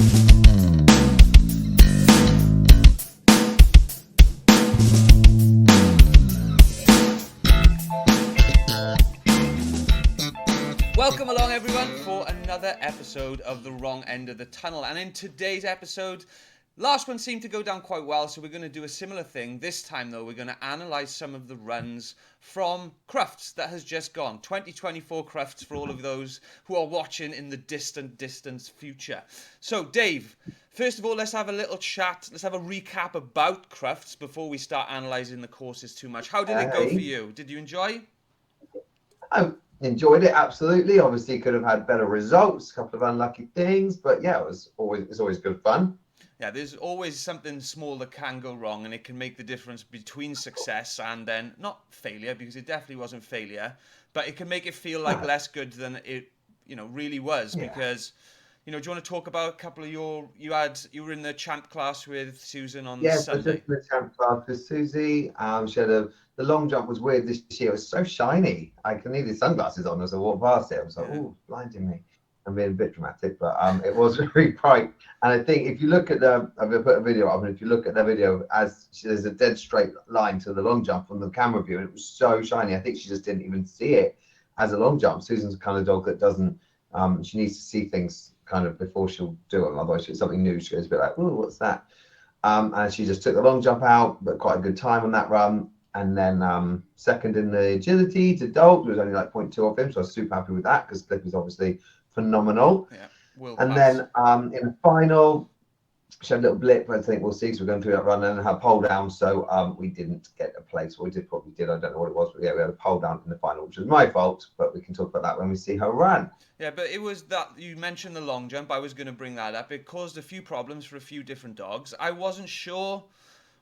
Welcome along everyone for another episode of The Wrong End of the Tunnel, and in today's episode, last one seemed to go down quite well, so we're going to do a similar thing. This time though, we're going to analyse some of the runs from Crufts that has just gone. 2024 Crufts for all of those who are watching in the distant future. So Dave, first of all, let's have a little chat, let's have a recap about Crufts before we start analysing the courses too much. How did it go for you? Did you enjoy? I enjoyed it, absolutely. Obviously could have had better results, a couple of unlucky things, but yeah, it's always good fun. Yeah, there's always something small that can go wrong, and it can make the difference between success and then not failure, because it definitely wasn't failure, but it can make it feel like less good than it, really was. Yeah. Because, do you want to talk about a couple of you were in the champ class with Susan on Sunday? Yes, I was in the champ class with Susie. She had the long jump was weird this year. It was so shiny. I needed sunglasses on as I walked past it. I was like, oh, blinding me. I'm being a bit dramatic, but it was very bright. And I think if you look at I'm going to put a video up, and if you look at the video, there's a dead straight line to the long jump from the camera view, and it was so shiny. I think she just didn't even see it as a long jump. Susan's the kind of dog that doesn't, she needs to see things kind of before she'll do it. Otherwise, if it's something new, she goes a bit like, oh, what's that? And she just took the long jump out, but quite a good time on that run. And then second in the agility to Dolt, it was only like 0.2 off him, so I was super happy with that because Cliff is obviously phenomenal. Yeah, and then in the final, she had a little blip. I think we'll see, because we're going through that run, and her pole down, so we didn't get a place. Well, we did what we did. I don't know what it was, but yeah, we had a pole down in the final, which was my fault. But we can talk about that when we see her run. Yeah, but it was that you mentioned the long jump. I was going to bring that up. It caused a few problems for a few different dogs. I wasn't sure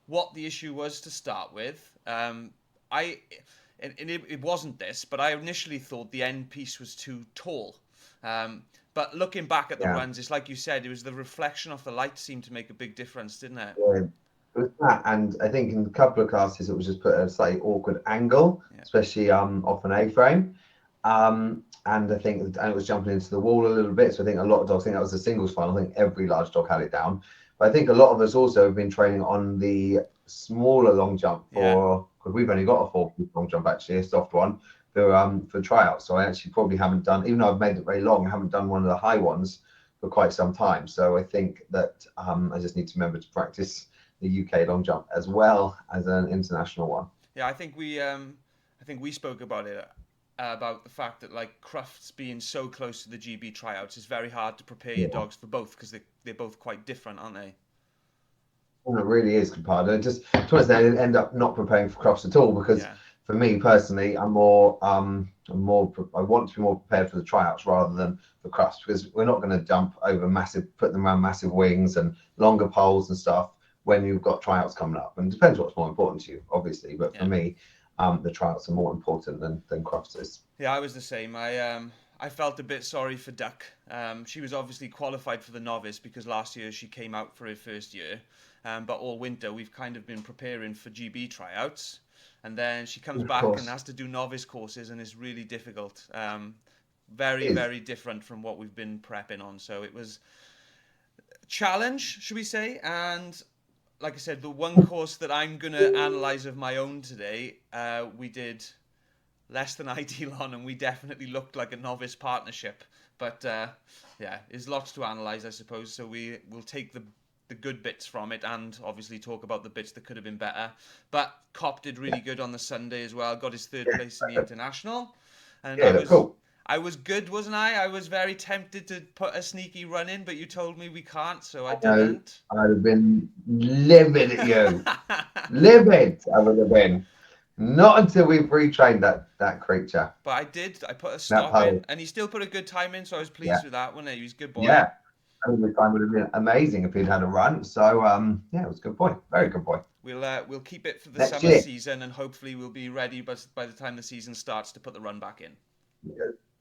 what the issue was to start with. It wasn't this, but I initially thought the end piece was too tall. But looking back at the runs, it's like you said, it was the reflection of the light seemed to make a big difference, didn't it? Yeah, it was that, and I think in a couple of classes it was just put at a slightly awkward angle, especially off an A-frame. And I think it was jumping into the wall a little bit. So I think a lot of dogs, I think that was the singles final. I think every large dog had it down. But I think a lot of us also have been training on the smaller long jump because we've only got a 4-foot long jump, actually, a soft one for tryouts. So I actually probably haven't done, even though I've made it very long, I haven't done one of the high ones for quite some time. So I think that I just need to remember to practice the UK long jump as well as an international one. Yeah, I think we spoke about it. About the fact that like Crufts being so close to the GB tryouts, it's very hard to prepare your dogs for both because they're both quite different, aren't they? Well, it really is, compadre. Just to be honest, I didn't end up not preparing for Crufts at all because for me personally, I want to be more prepared for the tryouts rather than for Crufts, because we're not going to jump over put them around massive wings and longer poles and stuff when you've got tryouts coming up. And it depends what's more important to you, obviously. But for me, the tryouts are more important than Crufts is. Yeah, I was the same. I felt a bit sorry for Duck. She was obviously qualified for the Novice because last year she came out for her first year. But all winter we've kind of been preparing for GB tryouts. And then she comes back and has to do Novice courses, and it's really difficult. Very different from what we've been prepping on. So it was a challenge, should we say, and like I said, the one course that I'm going to analyse of my own today, we did less than ideal on, and we definitely looked like a novice partnership. But there's lots to analyse, I suppose. So we'll take the good bits from it and obviously talk about the bits that could have been better. But Cop did really good on the Sunday as well, got his third place in the International. And I was good, wasn't I? I was very tempted to put a sneaky run in, but you told me we can't, so I didn't. I'd have been livid at you. Livid, I would have been. Not until we've retrained that creature. But I did. I put a stop in, and he still put a good time in, so I was pleased with that, wasn't he? He was a good boy. Yeah. I think the time would have been amazing if he'd had a run. So, it was a good boy. Very good boy. We'll keep it for the summer season, and hopefully we'll be ready by the time the season starts to put the run back in.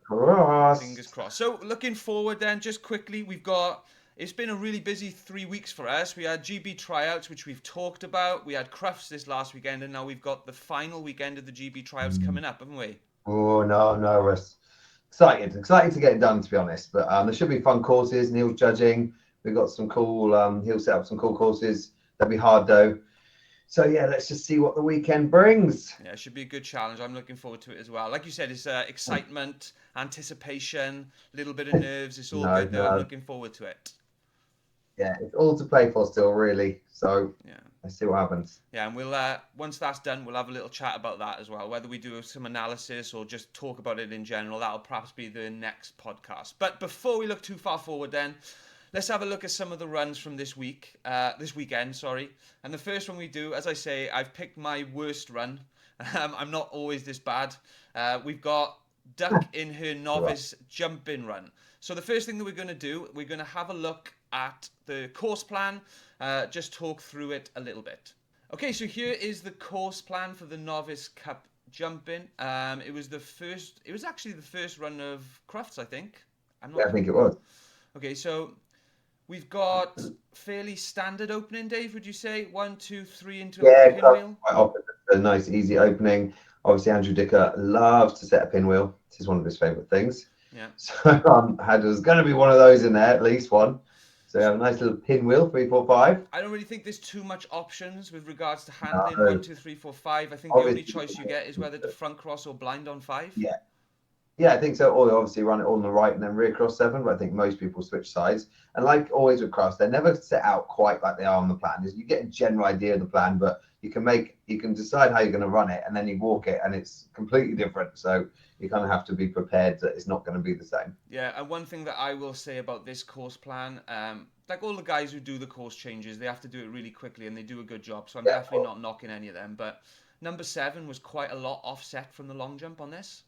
Fingers crossed. So looking forward then, just quickly, it's been a really busy 3 weeks for us. We had GB tryouts, which we've talked about. We had Crufts this last weekend, and now we've got the final weekend of the GB tryouts coming up, haven't we? Oh, no, Russ. Excited to get it done, to be honest. But there should be fun courses. Neil's judging. We've got some cool. He'll set up some cool courses. They'll be hard though. So yeah, let's just see what the weekend brings. Yeah, it should be a good challenge. I'm looking forward to it as well. Like you said, it's excitement, anticipation, a little bit of nerves. It's all No, good though. I'm no, looking forward to it. yeah, it's all to play for still, really. So Yeah. let's see what happens. Yeah, and we'll once that's done, we'll have a little chat about that as well. Whether we do some analysis or just talk about it in general, that'll perhaps be the next podcast. But before we look too far forward, then let's have a look at some of the runs from this weekend. Sorry. And the first one we do, as I say, I've picked my worst run. I'm not always this bad. We've got Duck in her novice jump-in run. So the first thing that we're going to do, we're going to have a look at the course plan, just talk through it a little bit. Okay, so here is the course plan for the Novice Cup jump-in. It was actually the first run of Crufts, I think. Yeah, I think it was. Okay, so we've got fairly standard opening, Dave, would you say? 1, 2, 3 into a pinwheel? Quite often a nice, easy opening. Obviously, Andrew Dicker loves to set a pinwheel. This is one of his favourite things. Yeah. So there's going to be one of those in there, at least one. So you have a nice little pinwheel, 3, 4, 5. I don't really think there's too much options with regards to handling. No. 1, 2, 3, 4, 5. I think the only choice you get is whether to front cross or blind on 5. Yeah. Yeah, I think so. Or obviously run it all on the right and then rear cross 7, but I think most people switch sides. And like always with Crufts, they're never set out quite like they are on the plan. You get a general idea of the plan, but you can decide how you're going to run it, and then you walk it, and it's completely different. So you kind of have to be prepared that it's not going to be the same. Yeah, and one thing that I will say about this course plan, like all the guys who do the course changes, they have to do it really quickly, and they do a good job. So I'm definitely not knocking any of them. But number 7 was quite a lot offset from the long jump on this.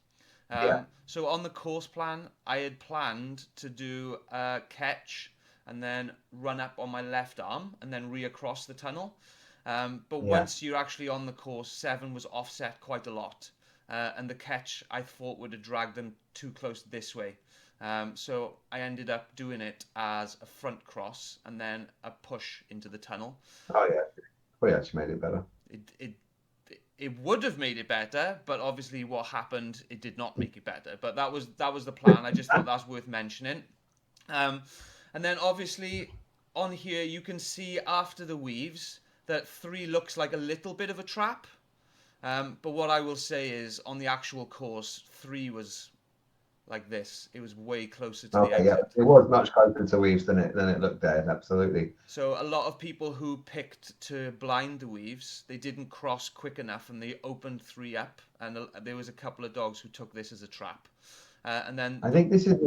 So on the course plan, I had planned to do a catch and then run up on my left arm and then reacross the tunnel. But once you're actually on the course, 7 was offset quite a lot. And the catch, I thought, would have dragged them too close this way. So I ended up doing it as a front cross and then a push into the tunnel. Oh, yeah. We actually made it better. It would have made it better, but obviously what happened, it did not make it better. But that was the plan. I just thought that's worth mentioning. And then obviously on here you can see after the weaves that 3 looks like a little bit of a trap. But what I will say is on the actual course, 3 was like this. It was way closer to the exit. Yeah, it was much closer to weaves than it looked there. Absolutely. So a lot of people who picked to blind the weaves, they didn't cross quick enough, and they opened 3 up. And there was a couple of dogs who took this as a trap. And then I think this is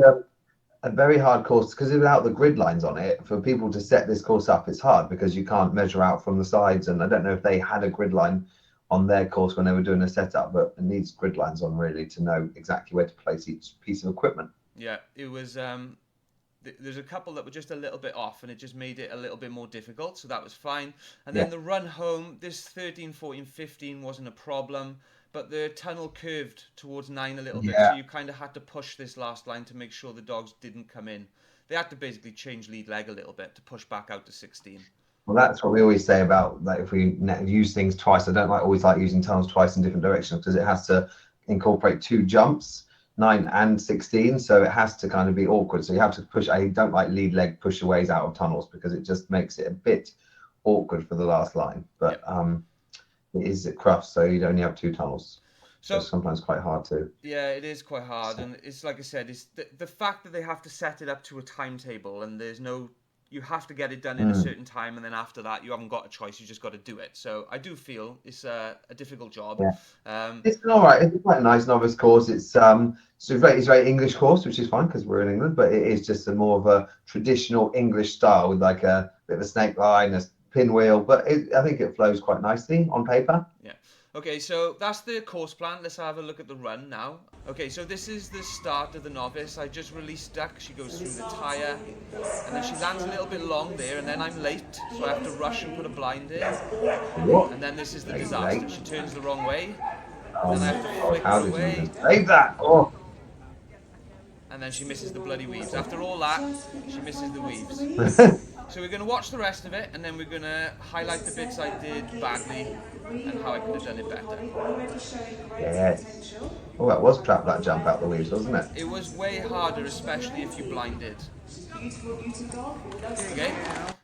a very hard course because without the grid lines on it, for people to set this course up, it's hard because you can't measure out from the sides. And I don't know if they had a grid line on their course when they were doing a setup, but it needs grid lines on really to know exactly where to place each piece of equipment. Yeah, it was. There's a couple that were just a little bit off, and it just made it a little bit more difficult. So that was fine. And then the run home, this 13, 14, 15 wasn't a problem, but the tunnel curved towards 9 a little bit, so you kind of had to push this last line to make sure the dogs didn't come in. They had to basically change lead leg a little bit to push back out to 16. Well, that's what we always say about like if we use things twice. I don't always like using tunnels twice in different directions because it has to incorporate 2 jumps, 9 and 16. So it has to kind of be awkward. So you have to push. I don't like lead leg pushaways out of tunnels because it just makes it a bit awkward for the last line. But it is at Crufts, so you'd only have 2 tunnels. So it's sometimes quite hard to. Yeah, it is quite hard, and it's like I said, it's the fact that they have to set it up to a timetable, and there's no. You have to get it done in a certain time, and then after that, you haven't got a choice. You just got to do it. So I do feel it's a difficult job. Yeah. It's all right. It's quite a nice novice course. It's very English course, which is fine because we're in England. But it is just more of a traditional English style with like a bit of a snake line, a pinwheel. But I think it flows quite nicely on paper. Yeah. Okay, so that's the course plan. Let's have a look at the run now. Okay, so this is the start of the novice. I just released Duck. She goes through the tyre, and then she lands a little bit long there, and then I'm late, so I have to rush and put a blind in. And then this is the disaster. She turns the wrong way, and then I have to flick her away. Save that! Oh. And then she misses the bloody weaves. After all that, she misses the weaves. So we're going to watch the rest of it, and then we're going to highlight the bits I did badly and how I could have done it better. Yes. Oh, that was trap, that jump out the weaves, wasn't it? It was way harder, especially if you blinded. There you go.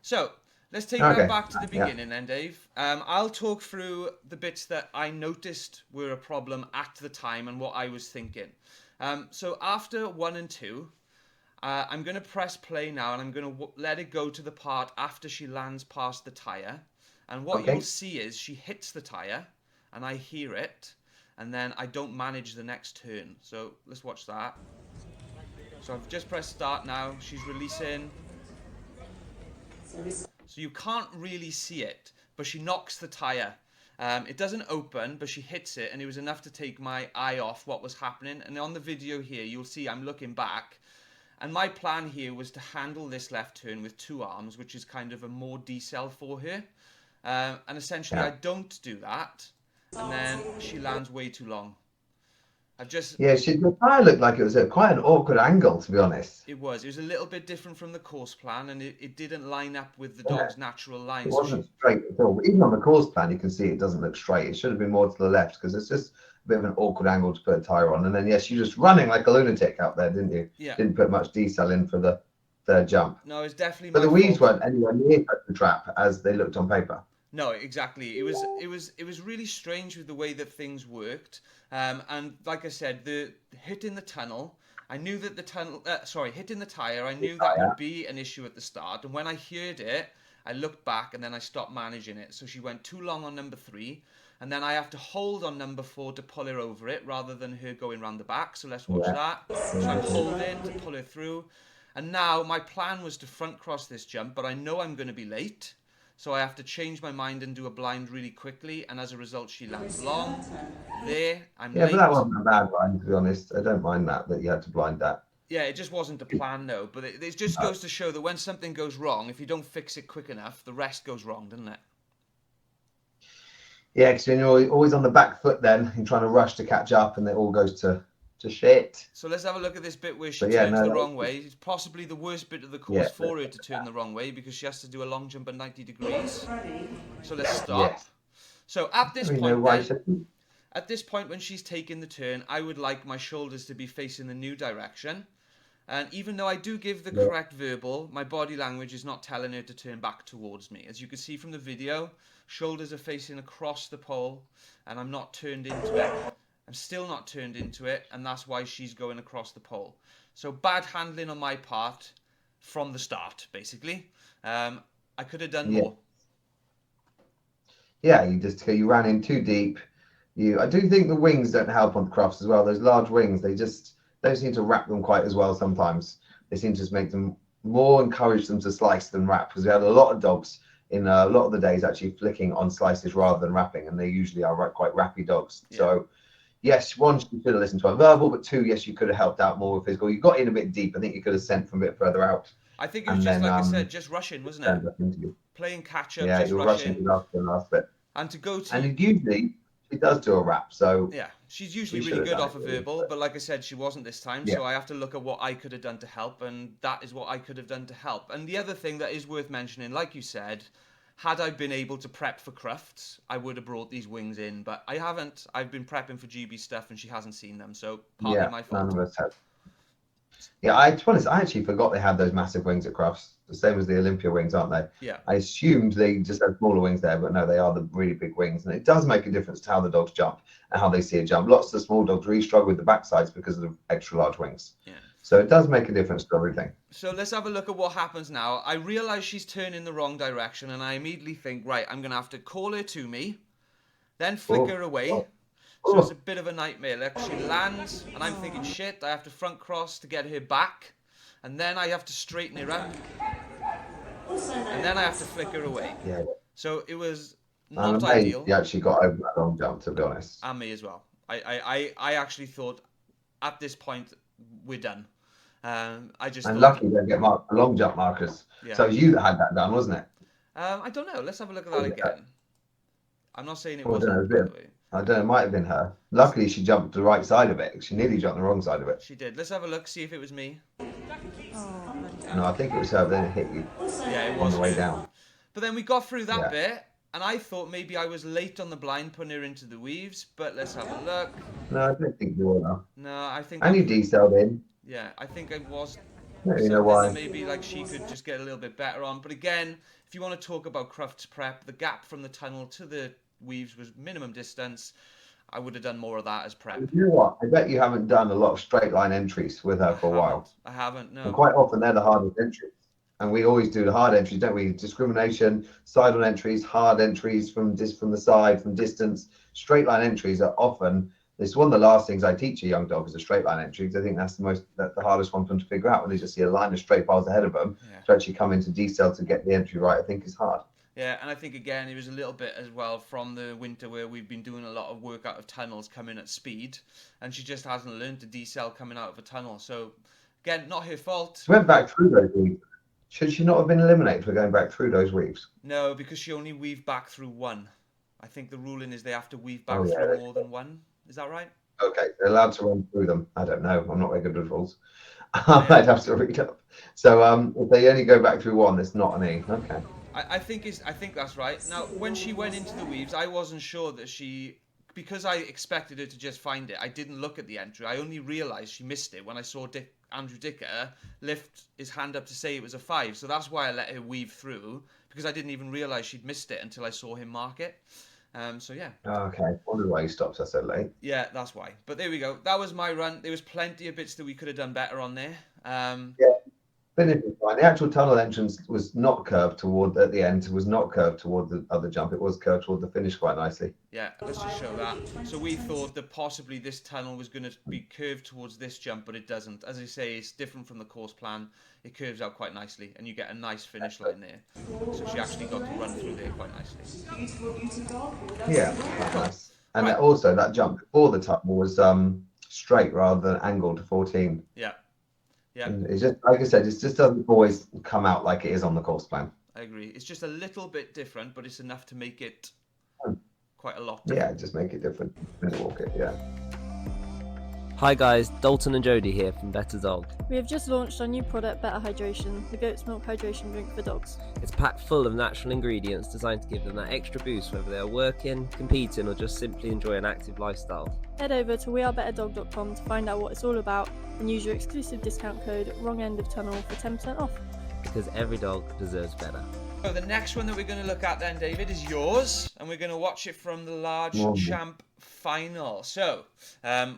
So, let's take that Okay. back to the Yeah. beginning then, Dave. I'll talk through the bits that I noticed were a problem at the time and what I was thinking. So, after 1 and 2, I'm going to press play now and I'm going to let it go to the part after she lands past the tyre. And what you'll Okay. see is she hits the tyre and I hear it. And then I don't manage the next turn. So, let's watch that. So I've just pressed start now. She's releasing. So you can't really see it, but she knocks the tyre. It doesn't open, but she hits it, and it was enough to take my eye off what was happening. And on the video here, you'll see I'm looking back. And my plan here was to handle this left turn with 2 arms, which is kind of a more decel for her. And essentially, I don't do that. And then she lands way too long. Yeah, the tyre looked like it was at quite an awkward angle, to be honest. It was a little bit different from the course plan, and it didn't line up with the dog's natural line. It wasn't straight at all. Even on the course plan, you can see it doesn't look straight. It should have been more to the left because it's just a bit of an awkward angle to put a tyre on. And then, yes, you're just running like a lunatic out there, didn't you? Yeah. Didn't put much decel in for the third jump. No, it's definitely. But the weaves weren't anywhere near the trap as they looked on paper. No, exactly. It was really strange with the way that things worked. And like I said, the hitting the tunnel, I knew that hitting the tyre, I knew that would be an issue at the start. And when I heard it, I looked back and then I stopped managing it. So she went too long on number 3. And then I have to hold on number 4 to pull her over it rather than her going round the back. So let's watch that. So I'm holding to pull her through. And now my plan was to front cross this jump, but I know I'm going to be late. So I have to change my mind and do a blind really quickly, and as a result, she lands long. There, I'm late. Yeah, but that wasn't a bad blind, to be honest. I don't mind that you had to blind that. Yeah, it just wasn't the plan, though. But it just goes to show that when something goes wrong, if you don't fix it quick enough, the rest goes wrong, doesn't it? Yeah, because you're always on the back foot then, and trying to rush to catch up, and it all goes to shit. So let's have a look at this bit where she turns the wrong way. It's possibly the worst bit of the course for her to turn the wrong way because she has to do a long jump at 90 degrees. So let's stop. Yes. So at this point when she's taking the turn, I would like my shoulders to be facing the new direction. And even though I do give the correct verbal, my body language is not telling her to turn back towards me. As you can see from the video, shoulders are facing across the pole and I'm not turned into it. I'm still not turned into it, and that's why she's going across the pole. So bad handling on my part from the start, basically. I could have done more. Yeah, you ran in too deep. I do think the wings don't help on the Crufts as well. Those large wings, they just don't seem to wrap them quite as well sometimes. They seem to just make them more encourage them to slice than wrap, because we had a lot of dogs in a lot of the days actually flicking on slices rather than wrapping, and they usually are quite wrappy dogs. Yeah. So yes, 1, you could have listened to a verbal, but 2, yes, you could have helped out more with physical. You got in a bit deep. I think you could have sent from a bit further out. I think it was just like I said, just rushing, wasn't it? Playing catch up, yeah, just you're rushing the last bit. And to go to. And usually she does do a wrap, so. Yeah, she's usually really good off a verbal, but like I said, she wasn't this time, so I have to look at what I could have done to help, and that is what I could have done to help. And the other thing that is worth mentioning, like you said, had I been able to prep for Crufts, I would have brought these wings in, but I haven't. I've been prepping for GB stuff and she hasn't seen them, so partly my fault. None of us have. Yeah, to be honest, I actually forgot they had those massive wings at Crufts, the same as the Olympia wings, aren't they? Yeah. I assumed they just had smaller wings there, but no, they are the really big wings, and it does make a difference to how the dogs jump and how they see a jump. Lots of the small dogs really struggle with the backsides because of the extra large wings. Yeah. So it does make a difference to everything. So let's have a look at what happens now. I realise she's turning the wrong direction, and I immediately think, right, I'm going to have to call her to me, then flick her away. So it's a bit of a nightmare. Like she lands, and I'm thinking, shit, I have to front cross to get her back, and then I have to straighten her up, and then I have to flick her away. Yeah. So it was not ideal. You actually got over that long jump, to be honest. And me as well. I actually thought, at this point, we're done. Lucky they get marked, long jump markers. Yeah. So it was you that had that done, wasn't it? I don't know. Let's have a look at that again. I'm not saying it wasn't. I don't know. It might have been her. Luckily, she jumped the right side of it. She nearly jumped the wrong side of it. She did. Let's have a look. See if it was me. No, I think it was her. Then it hit you. Yeah, it was on the way down. But then we got through that bit, And I thought maybe I was late on the blind putting her into the weaves, but let's have a look. No, I don't think you were. No, I think And you decelled in. yeah, I think I was I don't even know something that why. maybe like she could just get a little bit better on. But again, if you want to talk about Crufts prep, the gap from the tunnel to the weaves was minimum distance. I would have done more of that as prep. You know what? I bet you haven't done a lot of straight line entries with her for a while. I haven't, And no. quite often they're the hardest entries. And we always do the hard entries, don't we? Discrimination, side on entries, hard entries from the side, from distance. Straight line entries are often, it's one of the last things I teach a young dog is a straight line entry, because I think that's the hardest one for them to figure out when they just see a line of straight bars ahead of them. Yeah. To actually come into decel to get the entry right, I think is hard. Yeah, and I think again it was a little bit as well from the winter where we've been doing a lot of work out of tunnels coming at speed, and she just hasn't learned to decel coming out of a tunnel. So again, not her fault. She went back through those weaves. Should she not have been eliminated for going back through those weaves? No, because she only weaved back through one. I think the ruling is they have to weave back Oh, yeah, through more than one. Is that right? Okay, they're allowed to run through them. I don't know. I'm not very good with rules. Yeah. I'd have to read up. So if they only go back through one, it's not an E. Okay. I think that's right. Now, when she went into the weaves, I wasn't sure that because I expected her to just find it. I didn't look at the entry. I only realised she missed it when I saw Andrew Dicker lift his hand up to say it was a 5. So that's why I let her weave through, because I didn't even realise she'd missed it until I saw him mark it. So yeah. Okay. Wonder why he stops us so late. Yeah, that's why. But there we go. That was my run. There was plenty of bits that we could have done better on there. Yeah. Finish was fine. The actual tunnel entrance was not curved toward at the end. It was not curved toward the other jump. It was curved toward the finish quite nicely. Yeah, let's just show that. So we thought that possibly this tunnel was going to be curved towards this jump, but it doesn't. As I say, it's different from the course plan. It curves out quite nicely, and you get a nice finish line there. So she actually got to run through there quite nicely. Yeah, quite nice. And right. Also, that jump before the tunnel was straight rather than angled to 14. Yeah. Yeah. And it's just, like I said, it just doesn't always come out like it is on the course plan. I agree. It's just a little bit different, but it's enough to make it quite a lot different. Yeah, just make it different. Walk it, yeah. Hi guys, Dalton and Jodie here from Better Dog. We have just launched our new product, Better Hydration, the goat's milk hydration drink for dogs. It's packed full of natural ingredients designed to give them that extra boost whether they are working, competing or just simply enjoy an active lifestyle. Head over to wearebetterdog.com to find out what it's all about and use your exclusive discount code WRONGENDOFTUNNEL for 10% off. Because every dog deserves better. So the next one that we're going to look at then, David, is yours, and we're going to watch it from the Large Champ Final. So,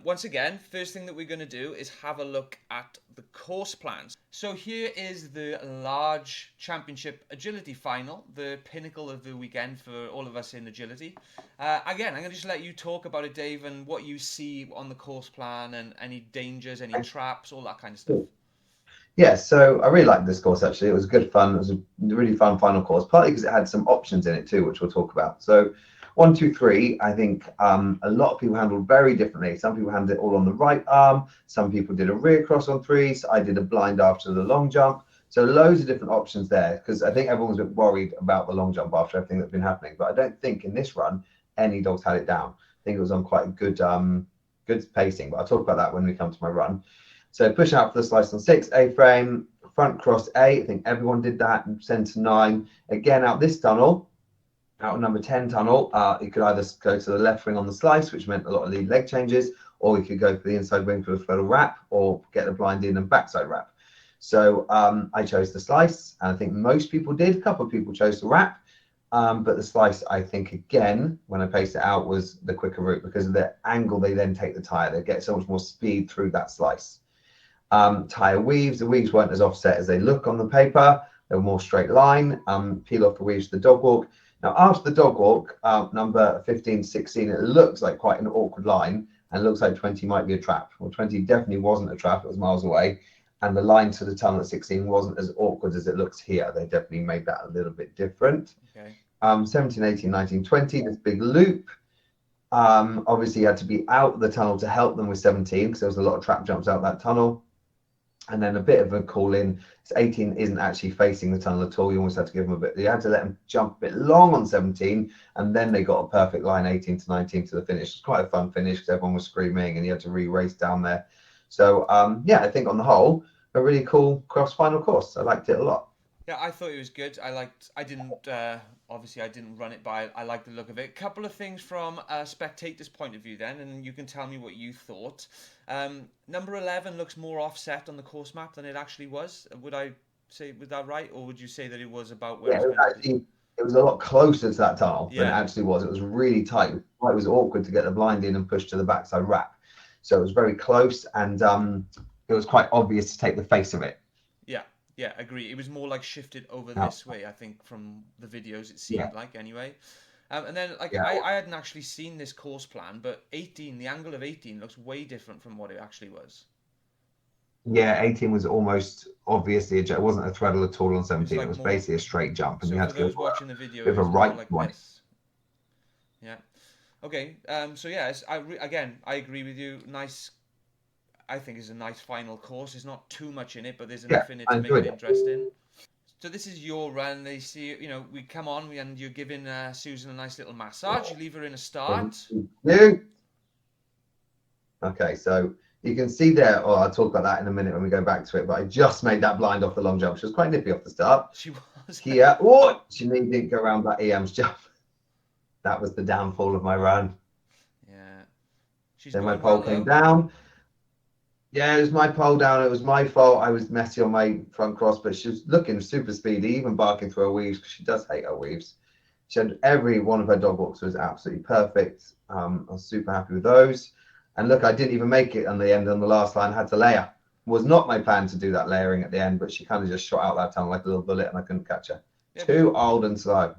once again, first thing that we're going to do is have a look at the course plans. So here is the Large Championship Agility Final, the pinnacle of the weekend for all of us in agility. Again, I'm going to just let you talk about it, Dave, and what you see on the course plan and any dangers, any traps, all that kind of stuff. Yeah, so I really liked this course actually. It was good fun. It was a really fun final course, partly because it had some options in it too, which we'll talk about. So 1, 2, 3, I think a lot of people handled very differently. Some people handled it all on the right arm. Some people did a rear cross on 3s. I did a blind after the long jump. So loads of different options there, because I think everyone was a bit worried about the long jump after everything that's been happening. But I don't think in this run, any dogs had it down. I think it was on quite good pacing, but I'll talk about that when we come to my run. So push out for the slice on 6, A-frame, front cross 8. I think everyone did that, centre 9. Again, out this tunnel, out number 10 tunnel, you could either go to the left wing on the slice, which meant a lot of lead leg changes, or you could go for the inside wing for the frontal wrap, or get the blind in and backside wrap. So I chose the slice, and I think most people did. A couple of people chose the wrap, but the slice, I think, again, when I paced it out, was the quicker route because of the angle they then take the tyre. They get so much more speed through that slice. Tyre weaves. The weaves weren't as offset as they look on the paper. They were more straight line. Peel off the weaves to the dog walk. Now, after the dog walk, number 15, 16, it looks like quite an awkward line and looks like 20 might be a trap. Well, 20 definitely wasn't a trap. It was miles away. And the line to the tunnel at 16 wasn't as awkward as it looks here. They definitely made that a little bit different. Okay. 17, 18, 19, 20, this big loop. Obviously, you had to be out the tunnel to help them with 17 because there was a lot of trap jumps out that tunnel. And then a bit of a call in. 18 isn't actually facing the tunnel at all. You almost had to give them a bit. You had to let them jump a bit long on 17, and then they got a perfect line 18 to 19 to the finish. It was quite a fun finish because everyone was screaming, and you had to re-race down there. So yeah, I think on the whole, a really cool cross final course. I liked it a lot. Yeah, I thought it was good. I didn't, obviously I didn't run it by, I like the look of it. Couple of things from a spectator's point of view then, and you can tell me what you thought. Number 11 looks more offset on the course map than it actually was. Would I say, was that right? Or would you say that it was about where Yeah, it's it was meant to be? actually it was a lot closer to that tunnel than it Yeah, actually was. It was really tight. It was awkward to get the blind in and push to the backside wrap. So it was very close, and it was quite obvious to take the face of it. yeah, yeah, agree. It was more like shifted over Now, this way, I think, from the videos it yeah, seemed like anyway. And then, like, yeah, I hadn't actually seen this course plan, but 18, the angle of 18 looks way different from what it actually was. yeah. 18 was almost obviously it wasn't a threadle at all on It was 17. It like was more. basically a straight jump, and So you had for to go those for a watching the video, bit it of a was more right like one. this. Yeah. Okay. So yeah, again, I agree with you. Nice. I think it's a nice final course. There's not too much in it, but there's Yeah, enough in it I to make it enjoyed it. interesting. So this is your run. They see, we come on and you're giving Susan a nice little massage. You leave her in a Thank start. you. Okay, so you can see there, or I'll talk about that in a minute when we go back to it, but I just made that blind off the long jump. She was quite nippy off the start. She was. Here, oh, she didn't go around that EM's jump. That was the downfall of my run. Yeah. She's Then my going pole well came though. down. Yeah, it was my pole down. It was my fault. I was messy on my front cross, but she was looking super speedy, even barking through her weaves because she does hate her weaves. She had every one of her dog walks was absolutely perfect. I was super happy with those. And look, I didn't even make it on the end on the last line. I had to layer. It was not my plan to do that layering at the end, but she kind of just shot out that tunnel like a little bullet, and I couldn't catch her. Yeah, but Too old and slow.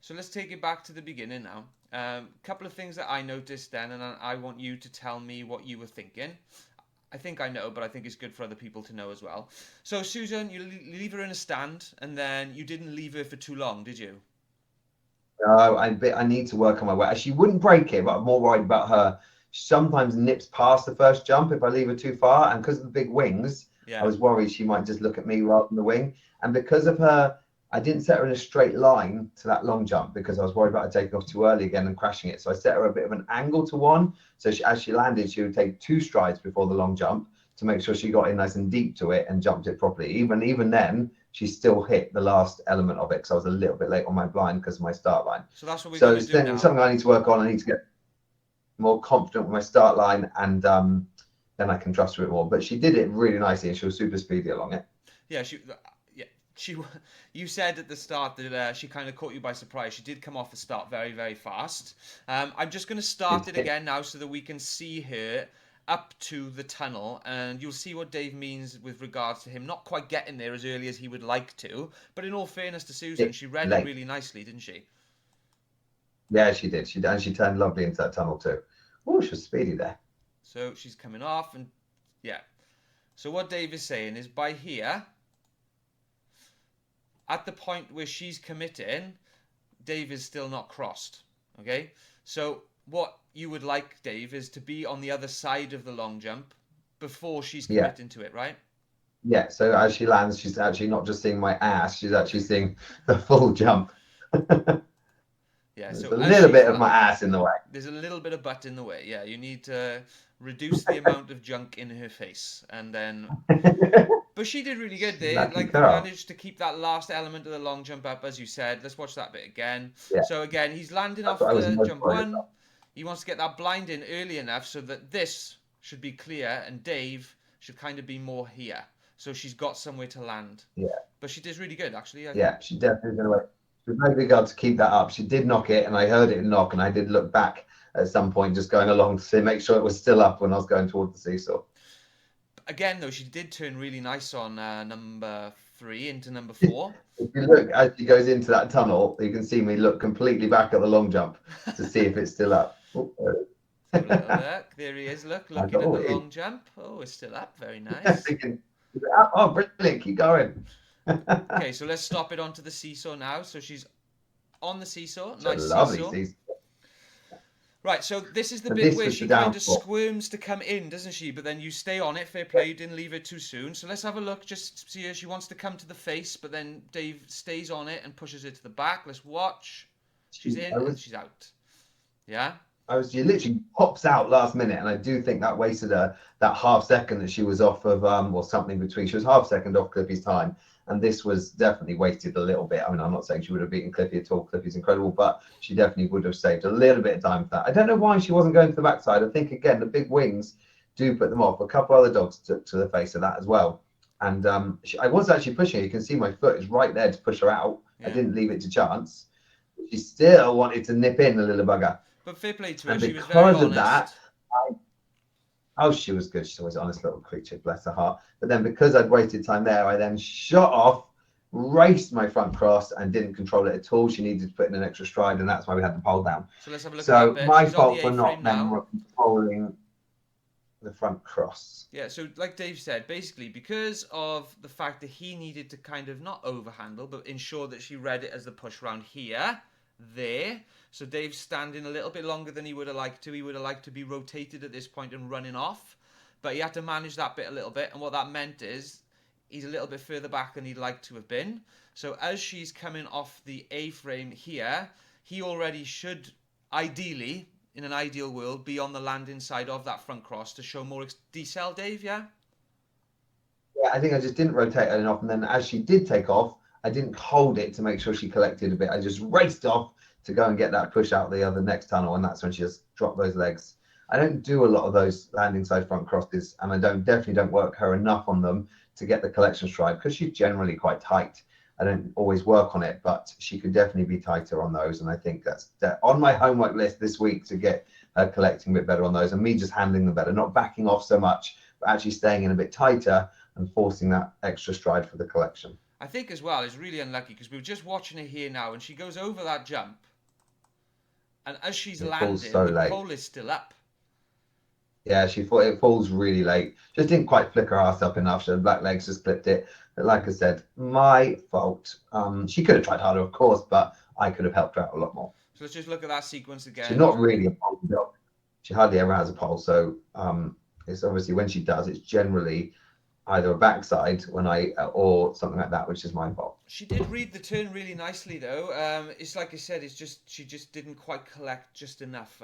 so let's take it back to the beginning now. Couple of things that I noticed then, and I want you to tell me what you were thinking. I think I know, but I think it's good for other people to know as well. So, Susan, you leave her in a stand, and then you didn't leave her for too long, did you? No, I need to work on my way. She wouldn't break it, but I'm more worried about her. She sometimes nips past the first jump if I leave her too far. And because of the big wings, I Yeah. was worried she might just look at me rather than the wing. And because of her, I didn't set her in a straight line to that long jump because I was worried about her taking off too early again and crashing it. So I set her a bit of an angle to one. So as she landed, she would take 2 strides before the long jump to make sure she got in nice and deep to it and jumped it properly. Even then, she still hit the last element of it because I was a little bit late on my blind because of my start line. So that's what we're So going to it's do then now. something I need to work on. I need to get more confident with my start line, and then I can trust her a bit more. But she did it really nicely, and she was super speedy along it. Yeah, yeah, she. You said at the start that she kind of caught you by surprise. She did come off the start very, very fast. I'm just going to start it again now so that we can see her up to the tunnel, and you'll see what Dave means with regards to him not quite getting there as early as he would like to. But in all fairness to Susan, she read it really nicely, didn't she? Yeah, she did. She turned lovely into that tunnel too. Oh, she was speedy there. So she's coming off, and yeah. So what Dave is saying is by here, at the point where she's committing, Dave is still not crossed. Okay? So what you would like, Dave, is to be on the other side of the long jump before she's committing to it, right? Yeah, so as she lands, she's actually not just seeing my ass, she's actually seeing the full jump. Yeah, There's so a little bit of my ass in the way. There's a little bit of butt in the way. Yeah, you need to reduce the amount of junk in her face, and then. But she did really good there. Lucky Like, girl. managed to keep that last element of the long jump up, as you said. Let's watch that bit again. Yeah. So again, he's landing That's off what I was the most jump worried one. about. He wants to get that blind in early enough so that this should be clear, and Dave should kind of be more here. So she's got somewhere to land. Yeah. But she did really good, actually. I Yeah, think. she definitely did. She was very good girl to keep that up. She did knock it, and I heard it knock, and I did look back at some point, just going along to see, make sure it was still up when I was going toward the seesaw. Again, though, she did turn really nice on number 3 into number 4. If you look as she goes into that tunnel, you can see me look completely back at the long jump to see if it's still up. Have a little look. There he is. Looking at the long jump. Oh, it's still up. Very nice. Oh, brilliant. Keep going. Okay, so let's stop it onto the seesaw now. So she's on the seesaw. It's Nice a lovely seesaw. seesaw. Right, so this is the And bit this where was she the kind of downfall. squirms to come in, doesn't she? But then you stay on it. Fair play. You didn't leave it too soon. So let's have a look. Just see her. She wants to come to the face, but then Dave stays on it and pushes it to the back. Let's watch. She's in and she's out. Yeah? She literally pops out last minute, and I do think that wasted her that half second that she was off of, or something between. She was half second off Cliffy's time, and this was definitely wasted a little bit. I mean, I'm not saying she would have beaten Cliffy at all. Cliffy's incredible, but she definitely would have saved a little bit of time for that. I don't know why she wasn't going to the backside. I think again the big wings do put them off. A couple other dogs took to the face of that as well, and I was actually pushing her. You can see my foot is right there to push her out. Yeah. I didn't leave it to chance. She still wanted to nip in, the little bugger. But fair play to her. And She was very honest. Of that, she was good. She's always an honest little creature, bless her heart. But then because I'd wasted time there, I then shot off, raced my front cross, and didn't control it at all. She needed to put in an extra stride, and that's why we had the pole down. So let's have a look at So that bit. my She's on fault the for not A-frame controlling the front cross. Yeah, so like Dave said, basically because of the fact that he needed to kind of not overhandle, but ensure that she read it as the push round here, there. So Dave's standing a little bit longer than he would have liked to. He would have liked to be rotated at this point and running off, but he had to manage that bit a little bit. And what that meant is he's a little bit further back than he'd like to have been. So as she's coming off the A-frame here, he already should, ideally, in an ideal world, be on the landing side of that front cross to show more decel, Dave, yeah? Yeah, I think I just didn't rotate her enough. And then as she did take off, I didn't hold it to make sure she collected a bit. I just raced off to go and get that push out the other next tunnel. And that's when she just dropped those legs. I don't do a lot of those landing side front crosses. And I definitely don't work her enough on them to get the collection stride because she's generally quite tight. I don't always work on it, but she could definitely be tighter on those. And I think that's on my homework list this week to get her collecting a bit better on those and me just handling them better, not backing off so much, but actually staying in a bit tighter and forcing that extra stride for the collection. I think as well, it's really unlucky because we were just watching her here now and she goes over that jump. And as she's landing, the pole is still up. Yeah, it falls really late. Just didn't quite flick her ass up enough. She had black legs, just clipped it. But like I said, my fault. She could have tried harder, of course, but I could have helped her out a lot more. So let's just look at that sequence again. She's not really a pole dog. She hardly ever has a pole. So it's obviously when she does, it's generally either a backside or something like that, which is my fault. She did read the turn really nicely, though. It's like I said, she just didn't quite collect just enough.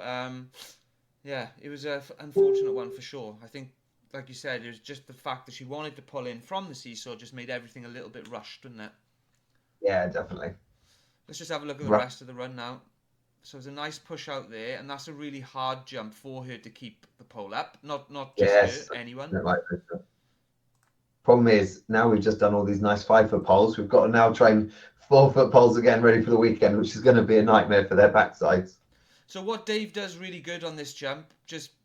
Yeah, it was an unfortunate one for sure. I think, like you said, it was just the fact that she wanted to pull in from the seesaw just made everything a little bit rushed, didn't it? Yeah, definitely. Let's just have a look at the rest of the run now. So it's a nice push out there, and that's a really hard jump for her to keep the pole up. Not just her, anyone. Problem is, now we've just done all these nice 5-foot poles. We've got to now train 4-foot poles again, ready for the weekend, which is going to be a nightmare for their backsides. So what Dave does really good on this jump,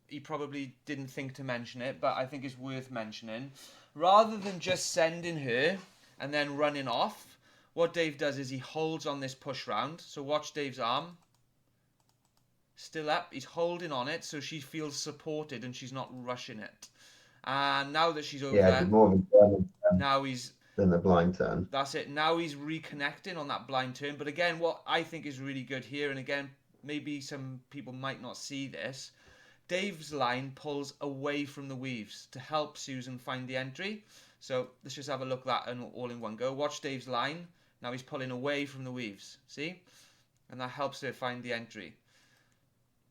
he probably didn't think to mention it, but I think it's worth mentioning. Rather than just sending her and then running off, what Dave does is he holds on this push round. So watch Dave's arm. Still up. He's holding on it so she feels supported and she's not rushing it. And now that she's over there, more now he's than the blind turn. That's it. Now he's reconnecting on that blind turn. But again, what I think is really good here, and again, maybe some people might not see this, Dave's line pulls away from the weaves to help Susan find the entry. So let's just have a look at that all in one go. Watch Dave's line. Now he's pulling away from the weaves. See? And that helps her find the entry.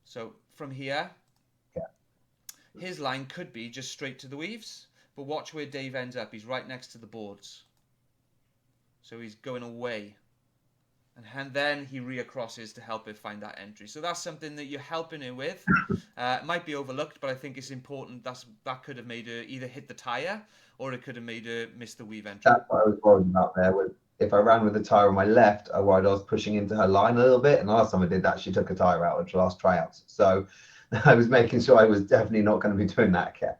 So from here, his line could be just straight to the weaves. But watch where Dave ends up. He's right next to the boards. So he's going away. And then he reacrosses to help her find that entry. So that's something that you're helping her with. It might be overlooked, but I think it's important. That could have made her either hit the tyre or it could have made her miss the weave entry. That's what I was worried about there. If I ran with the tyre on my left, I worried I was pushing into her line a little bit. And the last time I did that, she took a tyre out at the last tryouts. So I was making sure I was definitely not going to be doing that again.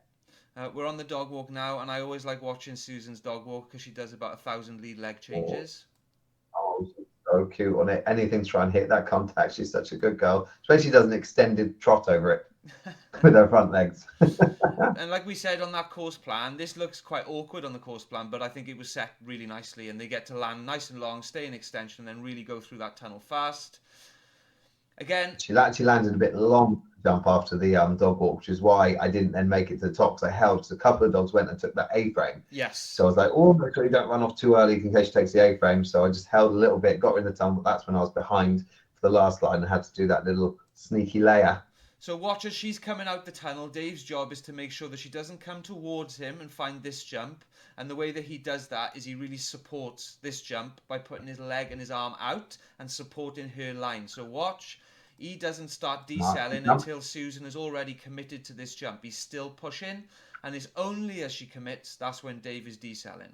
We're on the dog walk now, and I always like watching Susan's dog walk because she does about 1,000 lead leg changes. Oh, she's so cute on it. Anything to try and hit that contact. She's such a good girl. Especially she does an extended trot over it with her front legs. And like we said on that course plan, this looks quite awkward on the course plan, but I think it was set really nicely, and they get to land nice and long, stay in extension, and then really go through that tunnel fast. Again, she actually landed a bit long jump after the dog walk, which is why I didn't then make it to the top because I held. So a couple of dogs went and took that A-frame. Yes. So I was like, oh, make sure you don't run off too early in case she takes the A-frame. So I just held a little bit, got her in the tunnel. That's when I was behind for the last line and had to do that little sneaky layer. So watch as she's coming out the tunnel. Dave's job is to make sure that she doesn't come towards him and find this jump. And the way that he does that is he really supports this jump by putting his leg and his arm out and supporting her line. So watch. He doesn't start decelling until Susan is already committed to this jump. He's still pushing. And it's only as she commits, that's when Dave is decelling.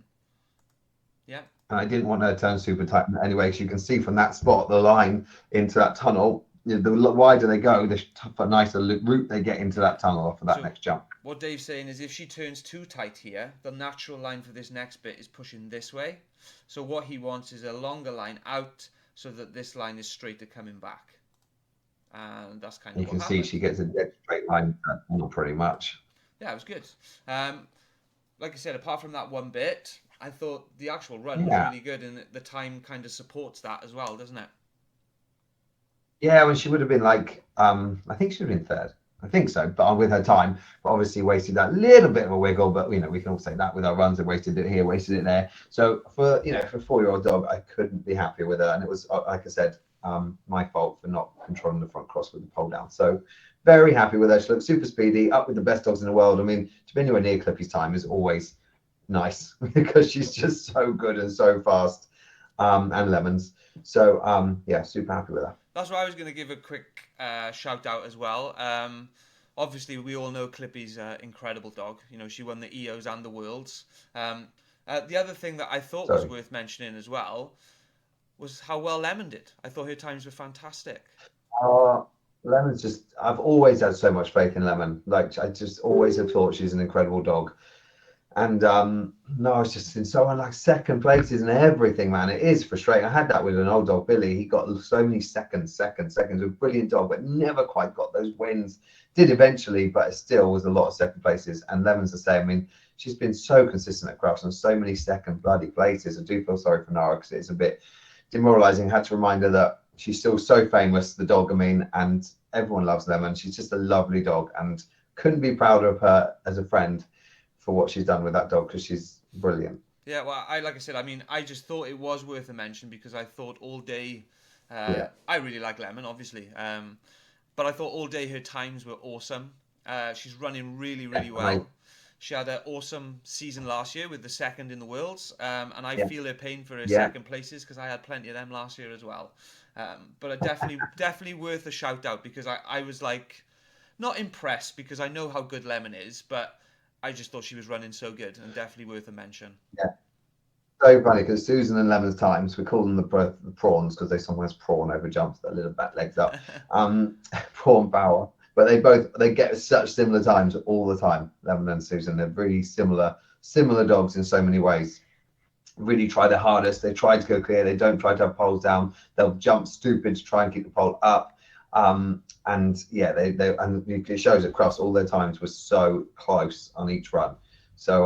Yeah. And I didn't want her to turn super tight anyway. So you can see from that spot, the line into that tunnel, the wider they go, the nicer route they get into that tunnel off of that next jump. What Dave's saying is if she turns too tight here, the natural line for this next bit is pushing this way. So what he wants is a longer line out so that this line is straighter coming back. And that's kind of you can see she gets a dead straight line pretty much. Yeah, it was good. Like I said, apart from that one bit, I thought the actual run was really good, and the time kind of supports that as well, doesn't it? Yeah, well, she would have been like, I think she would have been third. I think so, but with her time, but obviously wasted that little bit of a wiggle. But we can all say that with our runs, and wasted it here, wasted it there. So for for a 4-year-old dog, I couldn't be happier with her, and it was like I said, my fault for not controlling the front cross with the pole down. So very happy with her. She looked super speedy, up with the best dogs in the world. I mean, to be anywhere near Clippy's time is always nice because she's just so good and so fast, and Lemons. So yeah, super happy with her. That's why I was going to give a quick shout out as well. Obviously, we all know Clippy's an incredible dog. She won the EOs and the Worlds. The other thing that I thought was worth mentioning as well was how well Lemon did. I thought her times were fantastic. Lemon's I've always had so much faith in Lemon. Like, I just always have thought she's an incredible dog. And no, it's just in so like second places and everything, man. It is frustrating. I had that with an old dog, Billy. He got so many seconds. A brilliant dog, but never quite got those wins. Did eventually, but it still was a lot of second places. And Lemon's the same. I mean, she's been so consistent at Crufts and so many second bloody places. I do feel sorry for Nara because it's a bit demoralising. I had to remind her that she's still so famous, the dog, and everyone loves Lemon. She's just a lovely dog and couldn't be prouder of her as a friend for what she's done with that dog, because she's brilliant. Yeah, well, like I said, I mean, I just thought it was worth a mention because I thought all day, I really like Lemon, obviously, but I thought all day her times were awesome. She's running really, really well. She had an awesome season last year with the second in the Worlds, and I feel her pain for her second places because I had plenty of them last year as well. But definitely worth a shout out because I was like, not impressed because I know how good Lemon is, but I just thought she was running so good and definitely worth a mention. Yeah. So funny because Susan and Lemon's times, we call them the prawns because they sometimes prawn over jumps, their little back legs up. Prawn power. But they get such similar times all the time, Lemon and Susan. They're really similar dogs in so many ways. Really try their hardest. They try to go clear. They don't try to have poles down. They'll jump stupid to try and keep the pole up. And yeah, and it shows at Crufts all their times were so close on each run. So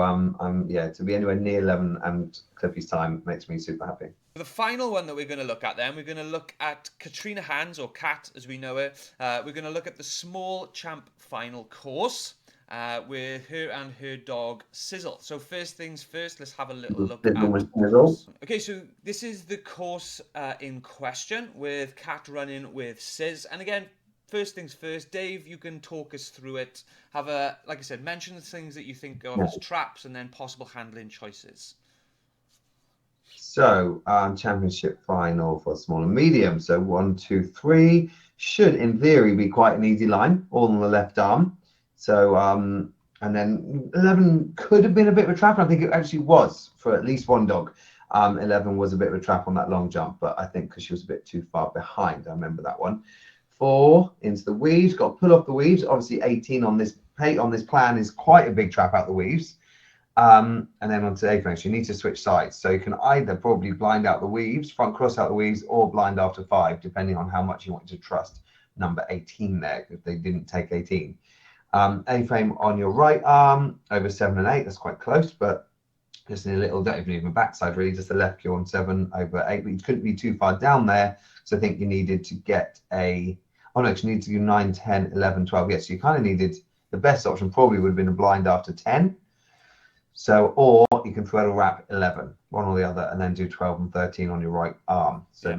yeah, to be anywhere near Lemon and Cliffy's time makes me super happy. The final one that we're going to look at then, we're going to look at Katrina Hans, or Kat as we know her. We're going to look at the small champ final course with her and her dog Sizzle. So first things first, let's have a little look at the course. Okay, so this is the course in question with Kat running with Sizz. And again, first things first, Dave, you can talk us through it. Like I said, mention the things that you think of as traps and then possible handling choices. So, championship final for small and medium. So 1, 2, 3 should, in theory, be quite an easy line, all on the left arm. So, and then 11 could have been a bit of a trap. And I think it actually was for at least one dog. 11 was a bit of a trap on that long jump, but I think because she was a bit too far behind. I remember that one. 4 into the weaves, got to pull off the weaves. Obviously, 18 on this plan is quite a big trap out the weaves. And then onto the A-frame, you need to switch sides. So you can either probably blind out the weaves, front cross out the weaves, or blind after 5, depending on how much you want to trust number 18 there, if they didn't take 18. A-frame on your right arm, over 7 and 8, that's quite close, but just in a little, don't even a backside really, just a left cue on 7 over 8, but you couldn't be too far down there. So I think you needed to get you need to do 9, 10, 11, 12. Yes, you kind of needed, the best option probably would have been a blind after 10. So, or not, you can throttle wrap 11, one or the other, and then do 12 and 13 on your right arm. So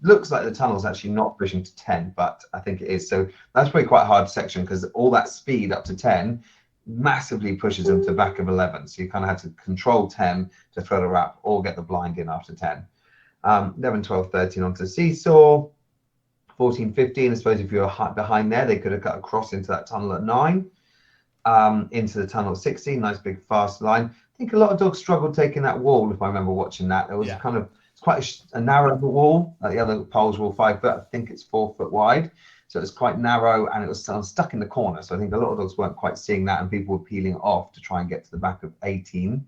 looks like the tunnel's actually not pushing to 10, but I think it is. So that's probably quite a hard section because all that speed up to 10 massively pushes them to the back of 11. So you kind of had to control 10 to throttle wrap or get the blind in after 10. 11, 12, 13 onto the seesaw. 14, 15, I suppose if you were behind there, they could have cut across into that tunnel at 9. Into the tunnel at 16, nice big fast line. I think a lot of dogs struggled taking that wall, if I remember watching that. There was it's quite a narrow wall. The other poles were 5 foot. I think it's 4 foot wide. So it was quite narrow and it was stuck in the corner. So I think a lot of dogs weren't quite seeing that and people were peeling off to try and get to the back of 18.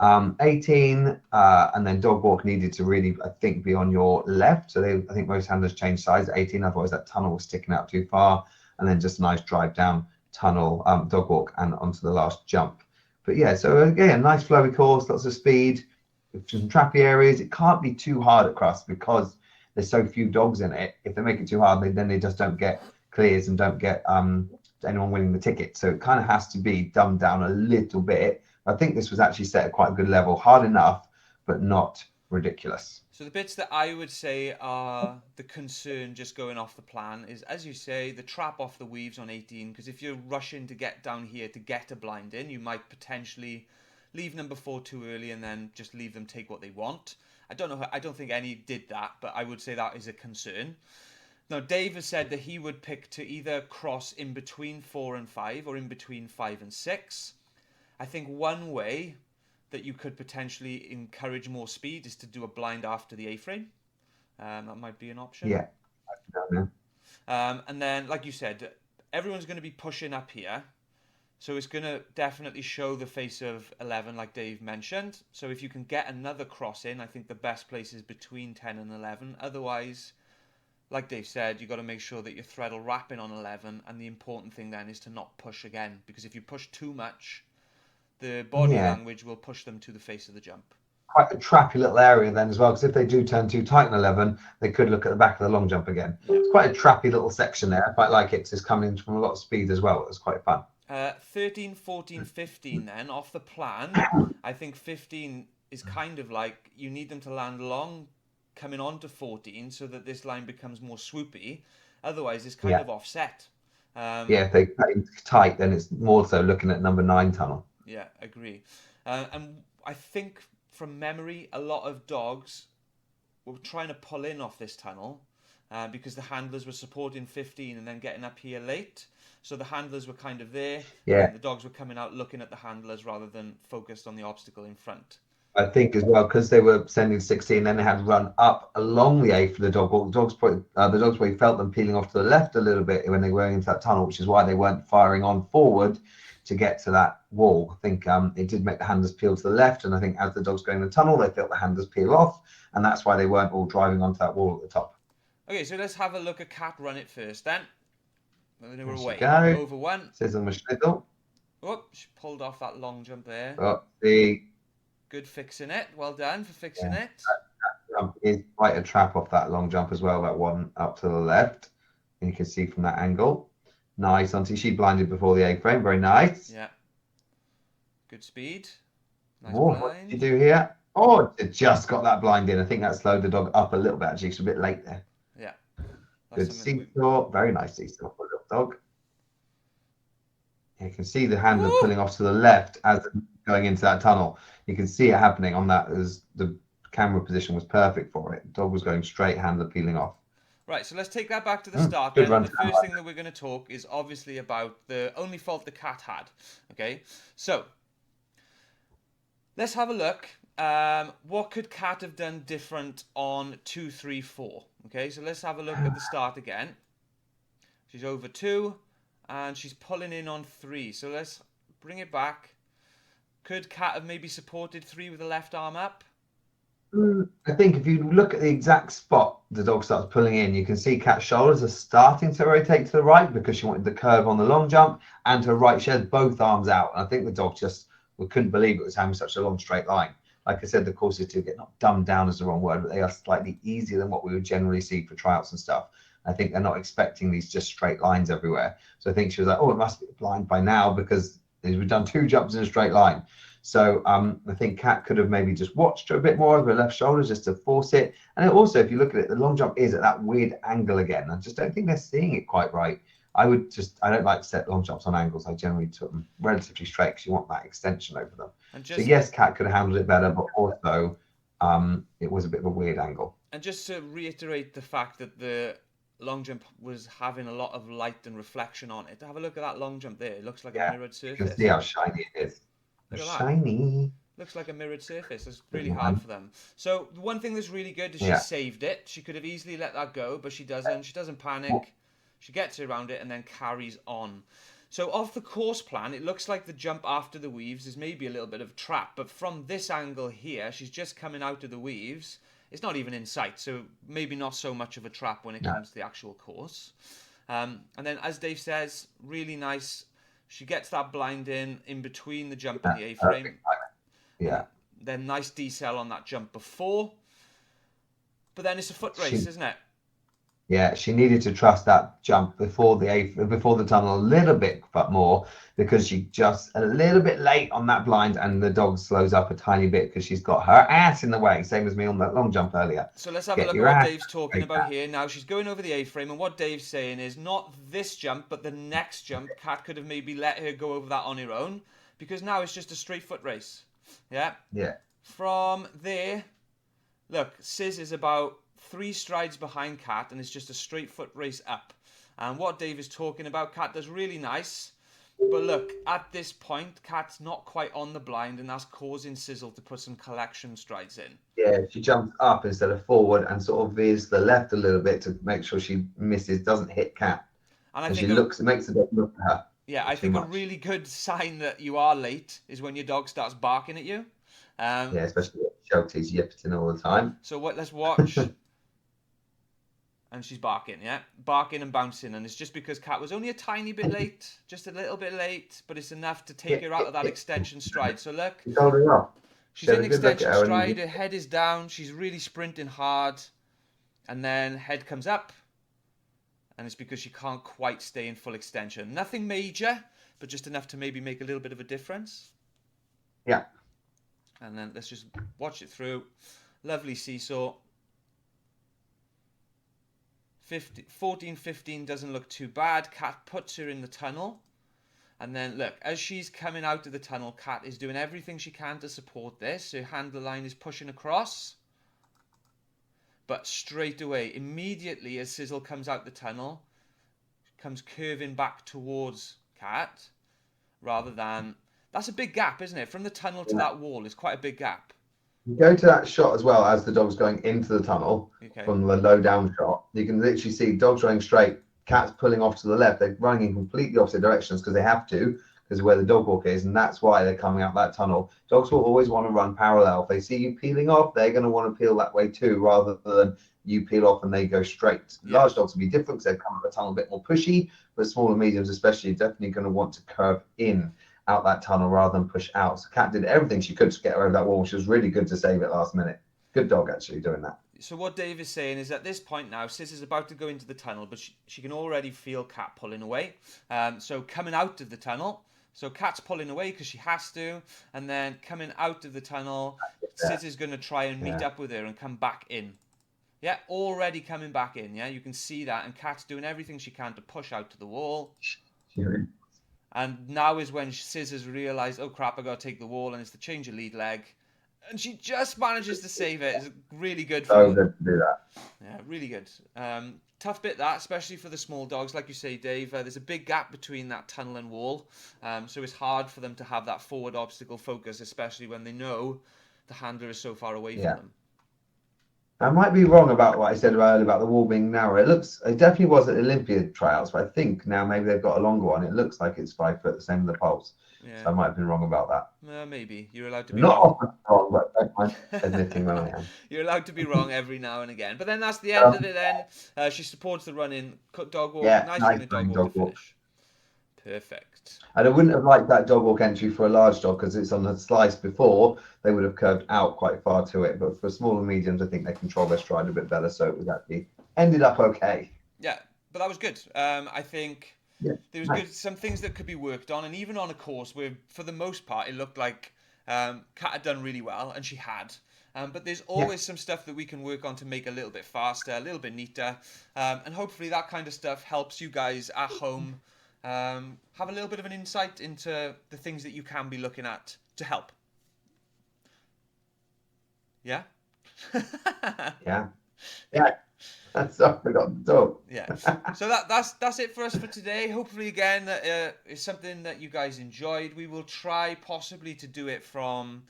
18 and then dog walk needed to really, I think, be on your left. So I think most handlers changed sides at 18, otherwise that tunnel was sticking out too far. And then just a nice drive down tunnel, dog walk, and onto the last jump. But yeah, so again, nice flowy course, lots of speed, some trappy areas. It can't be too hard at Crufts because there's so few dogs in it. If they make it too hard, then they just don't get clears and don't get anyone winning the ticket. So it kind of has to be dumbed down a little bit. I think this was actually set at quite a good level, hard enough, but not ridiculous. So the bits that I would say are the concern just going off the plan is, as you say, the trap off the weaves on 18, because if you're rushing to get down here to get a blind in, you might potentially leave number 4 too early and then just leave them take what they want. I don't think any did that, but I would say that is a concern. Now, Dave has said that he would pick to either cross in between 4 and 5 or in between 5 and 6. I think one way that you could potentially encourage more speed is to do a blind after the A-frame. That might be an option. Yeah. And then, like you said, everyone's going to be pushing up here. So it's going to definitely show the face of 11, like Dave mentioned. So if you can get another cross in, I think the best place is between 10 and 11. Otherwise, like Dave said, you've got to make sure that you're throttle wrapping on 11. And the important thing then is to not push again. Because if you push too much, the body language will push them to the face of the jump. Quite a trappy little area then as well, because if they do turn too tight in 11, they could look at the back of the long jump again. It's quite a trappy little section there. I quite like it because it's coming in from a lot of speed as well. It was quite fun. 13, 14, 15 then, off the plan. I think 15 is kind of like you need them to land long coming on to 14 so that this line becomes more swoopy. Otherwise, it's kind of offset. If they cut in tight, then it's more so looking at number 9 tunnel. Yeah, agree. And I think from memory, a lot of dogs were trying to pull in off this tunnel because the handlers were supporting 15 and then getting up here late. So the handlers were kind of there. Yeah. And the dogs were coming out looking at the handlers rather than focused on the obstacle in front. I think as well, because they were sending 16, then they had run up along the A for the dog walk. The dogs probably felt them peeling off to the left a little bit when they were into that tunnel, which is why they weren't firing on forward to get to that wall. I think it did make the handlers peel to the left, and I think as the dogs going in the tunnel, they felt the handlers peel off, and that's why they weren't all driving onto that wall at the top. Okay, so let's have a look at Cat run it first then. Then we're away. Over 1. Sizzle my schnizzle. Oh, she pulled off that long jump there. Oh, good fixing it. Well done for fixing it. That jump is quite a trap off that long jump as well, that one up to the left. And you can see from that angle. Nice. Auntie, she blinded before the A-frame. Very nice. Yeah. Good speed. Nice blind. What did you do here? Oh, it just got that blind in. I think that slowed the dog up a little bit, actually. It's a bit late there. Yeah. Good seesaw. Very nice seesaw for a little dog. You can see the handler pulling off to the left as going into that tunnel. You can see it happening on that as the camera position was perfect for it. The dog was going straight, handler peeling off. Right, so let's take that back to the start. Then. The first thing that we're going to talk is obviously about the only fault the Cat had. Okay, so let's have a look. What could Cat have done different on 2, 3, 4? Okay, so let's have a look at the start again. She's over 2, and she's pulling in on 3. So let's bring it back. Could Cat have maybe supported 3 with the left arm up? I think if you look at the exact spot the dog starts pulling in, you can see Cat's shoulders are starting to rotate to the right because she wanted the curve on the long jump, and her right, she had both arms out. And I think the dog just couldn't believe it was having such a long straight line. Like I said, the courses do get not dumbed down is the wrong word, but they are slightly easier than what we would generally see for tryouts and stuff. I think they're not expecting these just straight lines everywhere. So I think she was like, oh, it must be blind by now because is we've done 2 jumps in a straight line. So I think Kat could have maybe just watched her a bit more over her left shoulder just to force it. And also, if you look at it, the long jump is at that weird angle again. I just don't think they're seeing it quite right. I don't like to set long jumps on angles. I generally took them relatively straight because you want that extension over them. So yes, Kat could have handled it better, but also it was a bit of a weird angle. And just to reiterate the fact that the long jump was having a lot of light and reflection on it. Have a look at that long jump there. It looks like a mirrored surface. You can see how shiny it is. Look at shiny. Looks like a mirrored surface. It's really hard for them. So the one thing that's really good is she saved it. She could have easily let that go, but she doesn't. She doesn't panic. She gets around it and then carries on. So off the course plan, it looks like the jump after the weaves is maybe a little bit of a trap. But from this angle here, she's just coming out of the weaves. It's not even in sight, so maybe not so much of a trap when it comes to the actual course. And then, as Dave says, really nice. She gets that blind in between the jump and the A-frame. Yeah. Then nice decel on that jump before. But then it's a foot race, isn't it? Yeah, she needed to trust that jump before the tunnel a little bit but more, because she just a little bit late on that blind, and the dog slows up a tiny bit because she's got her ass in the way, same as me on that long jump earlier. So let's have a look at what Dave's talking about here. Now she's going over the A-frame, and what Dave's saying is not this jump, but the next jump. Kat could have maybe let her go over that on her own, because now it's just a straight foot race. Yeah? Yeah. From there, look, Sis is about 3 strides behind Kat, and it's just a straight foot race up. And what Dave is talking about, Kat does really nice. But look, at this point, Kat's not quite on the blind, and that's causing Sizzle to put some collection strides in. Yeah, she jumps up instead of forward and sort of veers to the left a little bit to make sure she misses, doesn't hit Kat. And she looks, it makes the dog look at her. Yeah, I think a really good sign that you are late is when your dog starts barking at you. Yeah, especially if Shelty's yipping all the time. So let's watch. And she's barking, yeah? Barking and bouncing. And it's just because Kat was only a tiny bit late, just a little bit late, but it's enough to take her out of that extension stride. So look, she's in extension stride, her head is down, she's really sprinting hard, and then head comes up, and it's because she can't quite stay in full extension. Nothing major, but just enough to maybe make a little bit of a difference. Yeah. And then let's just watch it through. Lovely seesaw. 14-15 doesn't look too bad. Kat puts her in the tunnel. And then, look, as she's coming out of the tunnel, Kat is doing everything she can to support this. Her handler line is pushing across. But straight away, immediately as Sizzle comes out the tunnel, comes curving back towards Kat, rather than... That's a big gap, isn't it? From the tunnel to that wall is quite a big gap. You go to that shot as well as the dog's going into the tunnel from the low down shot. You can literally see dogs running straight, Cats pulling off to the left. They're running in completely opposite directions because they have to, because of where the dog walk is, and that's why they're coming out that tunnel. Dogs will always want to run parallel. If they see you peeling off, they're going to want to peel that way too, rather than you peel off and they go straight. Large dogs will be different because they come out the tunnel a bit more pushy, but smaller mediums especially definitely going to want to curve in out that tunnel rather than push out. So Kat did everything she could to get her over that wall. She was really good to save it last minute. Good dog actually doing that. So what Dave is saying is at this point now, Sis is about to go into the tunnel, but she can already feel Kat pulling away. So coming out of the tunnel, so Kat's pulling away because she has to, and then coming out of the tunnel, Sis is going to try and meet up with her and come back in. Yeah, already coming back in. Yeah, you can see that, and Kat's doing everything she can to push out to the wall. And now is when Sis has realised, oh crap, I got to take the wall, and it's the change of lead leg. And she just manages to save it. It's really good. So good to do that. Yeah, really good. Tough bit that, especially for the small dogs. Like you say, Dave, there's a big gap between that tunnel and wall. So it's hard for them to have that forward obstacle focus, especially when they know the handler is so far away from them. I might be wrong about what I said earlier about the wall being narrow. It definitely was at Olympiad trials, but I think now maybe they've got a longer one. It looks like it's 5 foot, the same as the poles. Yeah. So I might have been wrong about that. Maybe. You're allowed to be Not wrong. Often wrong, but I don't mind admitting when I am. You're allowed to be wrong every now and again. But then that's the end of it then. She supports the run-in, dog walk, nice dog walk to finish. Perfect. And I wouldn't have liked that dog walk entry for a large dog because it's on the slice before. They would have curved out quite far to it. But for smaller mediums, I think they control their stride a bit better. So it was actually ended up okay. Yeah, but that was good. I think there was some things that could be worked on, and even on a course where, for the most part, it looked like Kat had done really well, and she had. But there's always some stuff that we can work on to make a little bit faster, a little bit neater, and hopefully that kind of stuff helps you guys at home have a little bit of an insight into the things that you can be looking at to help. Yeah? Yeah. That's all I got to talk. Yeah. So that's it for us for today. Hopefully, again, it's something that you guys enjoyed. We will try possibly to do it from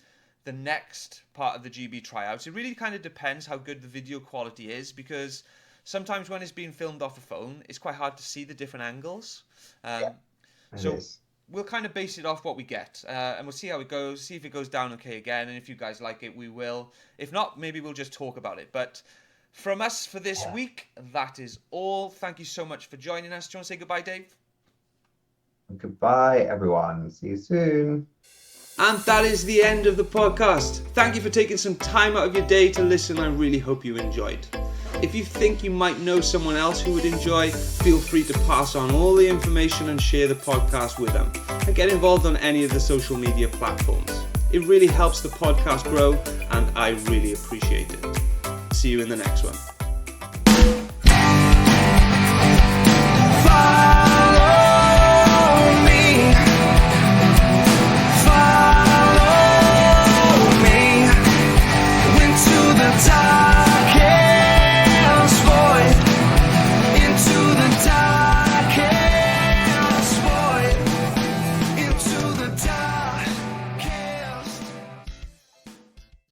the next part of the GB tryouts. It really kind of depends how good the video quality is, because sometimes when it's being filmed off a phone, it's quite hard to see the different angles. So we'll kind of base it off what we get, and we'll see how it goes, see if it goes down okay again, and if you guys like it, we will. If not, maybe we'll just talk about it. But from us for this week, that is all. Thank you so much for joining us. Do you want to say goodbye, Dave? Goodbye, everyone. See you soon. And that is the end of the podcast. Thank you for taking some time out of your day to listen. I really hope you enjoyed. If you think you might know someone else who would enjoy, feel free to pass on all the information and share the podcast with them. And get involved on any of the social media platforms. It really helps the podcast grow, and I really appreciate it. See you in the next one. Bye!